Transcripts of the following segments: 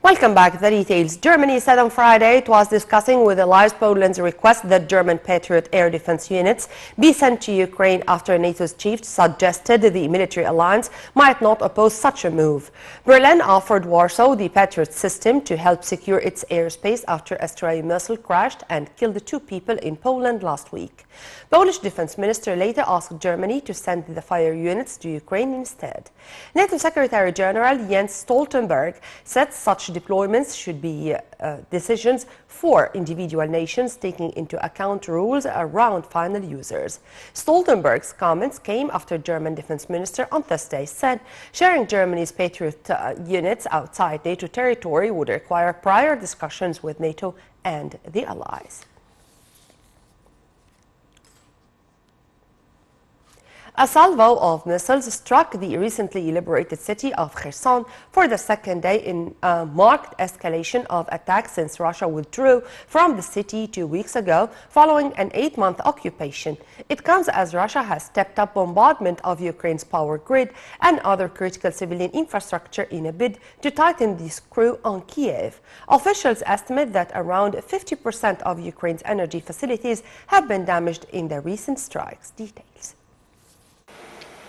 Welcome back. The details. Germany said on Friday it was discussing with allies Poland's request that German Patriot air defense units be sent to Ukraine after NATO's chief suggested the military alliance might not oppose such a move. Berlin offered Warsaw the Patriot system to help secure its airspace after a stray missile crashed and killed 2 people in Poland last week. Polish defense minister later asked Germany to send the fire units to Ukraine instead. NATO Secretary General Jens Stoltenberg said such deployments should be decisions for individual nations, taking into account rules around final users. Stoltenberg's comments came after German Defense Minister on Thursday said sharing Germany's Patriot units outside NATO territory would require prior discussions with NATO and the allies. A salvo of missiles struck the recently liberated city of Kherson for the second day in a marked escalation of attacks since Russia withdrew from the city 2 weeks ago following an 8-month occupation. It comes as Russia has stepped up bombardment of Ukraine's power grid and other critical civilian infrastructure in a bid to tighten the screw on Kiev. Officials estimate that around 50% of Ukraine's energy facilities have been damaged in the recent strikes. Details.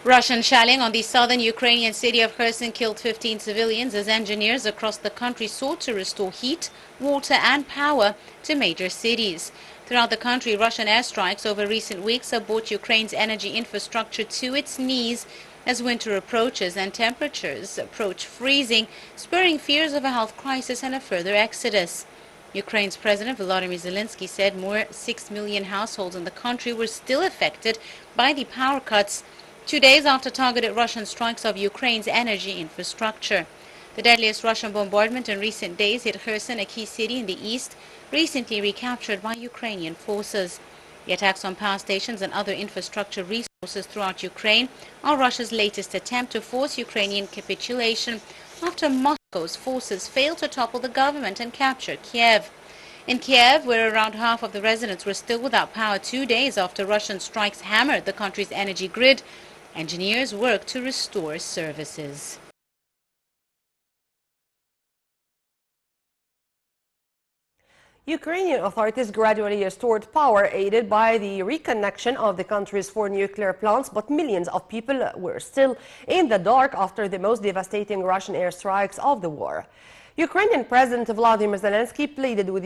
Russian shelling on the southern Ukrainian city of Kherson killed 15 civilians as engineers across the country sought to restore heat, water and power to major cities. Throughout the country, Russian airstrikes over recent weeks have brought Ukraine's energy infrastructure to its knees as winter approaches and temperatures approach freezing, spurring fears of a health crisis and a further exodus. Ukraine's President Volodymyr Zelensky said more 6 million households in the country were still affected by the power cuts 2 days after targeted Russian strikes of Ukraine's energy infrastructure. The deadliest Russian bombardment in recent days hit Kherson, a key city in the east, recently recaptured by Ukrainian forces. The attacks on power stations and other infrastructure resources throughout Ukraine are Russia's latest attempt to force Ukrainian capitulation after Moscow's forces failed to topple the government and capture Kiev. In Kiev, where around half of the residents were still without power 2 days after Russian strikes hammered the country's energy grid, engineers work to restore services. Ukrainian authorities gradually restored power aided by the reconnection of the country's 4 nuclear plants, but millions of people were still in the dark after the most devastating Russian airstrikes of the war. Ukrainian President Volodymyr Zelensky pleaded with